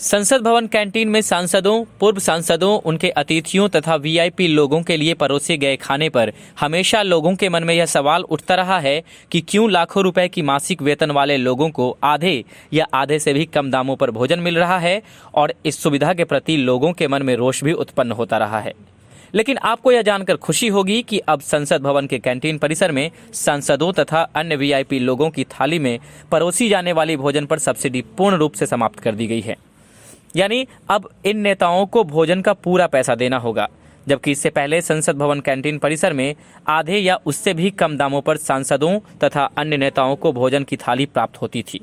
संसद भवन कैंटीन में सांसदों, पूर्व सांसदों, उनके अतिथियों तथा वीआईपी लोगों के लिए परोसे गए खाने पर हमेशा लोगों के मन में यह सवाल उठता रहा है कि क्यों लाखों रुपए की मासिक वेतन वाले लोगों को आधे या आधे से भी कम दामों पर भोजन मिल रहा है और इस सुविधा के प्रति लोगों के मन में रोष भी उत्पन्न होता रहा है। लेकिन आपको यह जानकर खुशी होगी कि अब संसद भवन के कैंटीन परिसर में सांसदों तथा अन्य वीआईपी लोगों की थाली में परोसी जाने वाली भोजन पर सब्सिडी पूर्ण रूप से समाप्त कर दी गई है। यानी अब इन नेताओं को भोजन का पूरा पैसा देना होगा, जबकि इससे पहले संसद भवन कैंटीन परिसर में आधे या उससे भी कम दामों पर सांसदों तथा अन्य नेताओं को भोजन की थाली प्राप्त होती थी।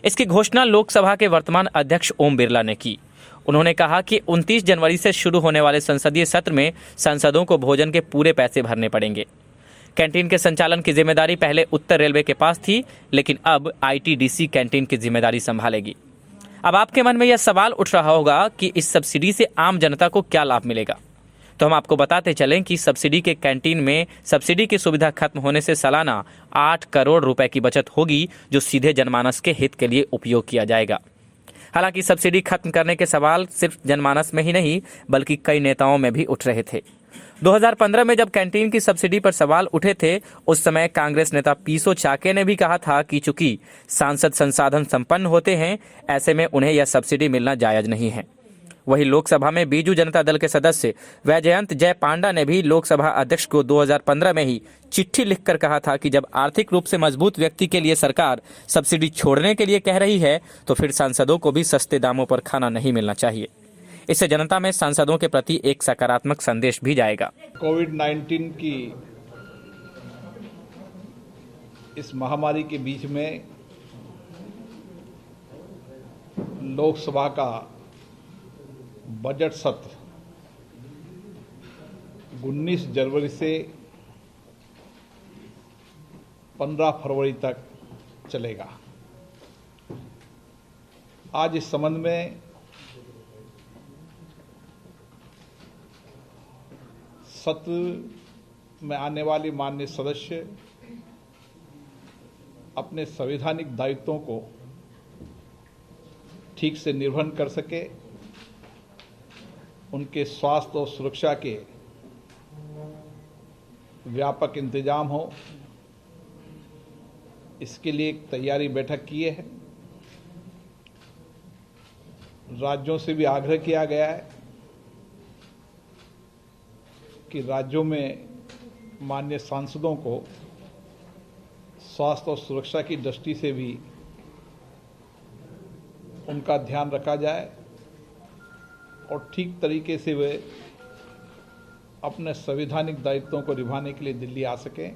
इसकी घोषणा लोकसभा के वर्तमान अध्यक्ष ओम बिरला ने की। उन्होंने कहा कि 29 जनवरी से शुरू होने वाले संसदीय सत्र में सांसदों को भोजन के पूरे पैसे भरने पड़ेंगे। कैंटीन के संचालन की जिम्मेदारी पहले उत्तर रेलवे के पास थी, लेकिन अब आईटीडीसी कैंटीन की जिम्मेदारी संभालेगी। अब आपके मन में यह सवाल उठ रहा होगा कि इस सब्सिडी से आम जनता को क्या लाभ मिलेगा। तो हम आपको बताते चलें कि सब्सिडी के कैंटीन में सब्सिडी की सुविधा खत्म होने से सालाना 8 करोड़ रुपए की बचत होगी, जो सीधे जनमानस के हित के लिए उपयोग किया जाएगा। हालांकि सब्सिडी खत्म करने के सवाल सिर्फ जनमानस में ही नहीं बल्कि कई नेताओं में भी उठ रहे थे। 2015 में जब कैंटीन की सब्सिडी पर सवाल उठे थे, उस समय कांग्रेस नेता पीसो चाके ने भी कहा था कि चूंकि सांसद संसाधन संपन्न होते हैं, ऐसे में उन्हें यह सब्सिडी मिलना जायज नहीं है। वहीं लोकसभा में बीजू जनता दल के सदस्य वैजयंत जय पांडा ने भी लोकसभा अध्यक्ष को 2015 में ही चिट्ठी लिखकर कहा था कि जब आर्थिक रूप से मजबूत व्यक्ति के लिए सरकार सब्सिडी छोड़ने के लिए कह रही है, तो फिर सांसदों को भी सस्ते दामों पर खाना नहीं मिलना चाहिए। इससे जनता में सांसदों के प्रति एक सकारात्मक संदेश भी जाएगा। कोविड-19 की इस महामारी के बीच में लोकसभा का बजट सत्र 19 जनवरी से 15 फरवरी तक चलेगा। आज इस संबंध में सत्र में आने वाले माननीय सदस्य अपने संवैधानिक दायित्वों को ठीक से निर्वहन कर सके, उनके स्वास्थ्य और सुरक्षा के व्यापक इंतजाम हो, इसके लिए एक तैयारी बैठक किए है। राज्यों से भी आग्रह किया गया है कि राज्यों में माननीय सांसदों को स्वास्थ्य और सुरक्षा की दृष्टि से भी उनका ध्यान रखा जाए और ठीक तरीके से वे अपने संवैधानिक दायित्वों को निभाने के लिए दिल्ली आ सकें,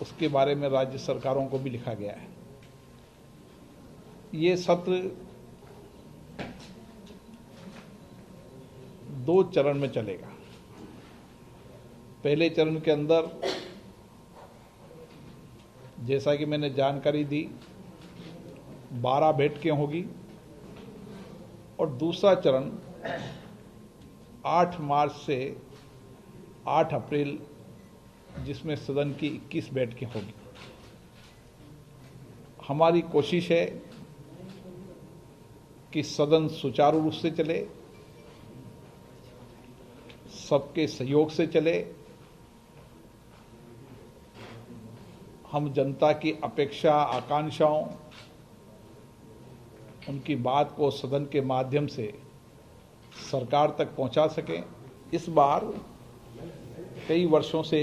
उसके बारे में राज्य सरकारों को भी लिखा गया है। ये सत्र 2 चरण में चलेगा। पहले चरण के अंदर जैसा कि मैंने जानकारी दी 12 बैठकें होगी और दूसरा चरण 8 मार्च से 8 अप्रैल जिसमें सदन की 21 बैठकें होगी। हमारी कोशिश है कि सदन सुचारू रूप से चले, सबके सहयोग से चले। हम जनता की अपेक्षा, आकांक्षाओं, उनकी बात को सदन के माध्यम से सरकार तक पहुंचा सकें। इस बार कई वर्षों से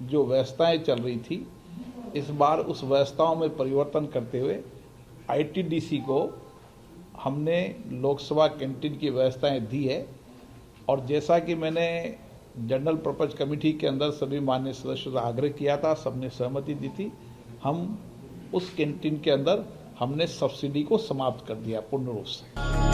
जो व्यवस्थाएं चल रही थी, इस बार उस व्यवस्थाओं में परिवर्तन करते हुए आईटीडीसी को हमने लोकसभा कैंटीन की व्यवस्थाएं दी है। और जैसा कि मैंने जनरल पर्पज कमेटी के अंदर सभी माननीय सदस्यों से आग्रह किया था, सबने सहमति दी थी, हम उस कैंटीन के अंदर हमने सब्सिडी को समाप्त कर दिया पूर्ण रूप से।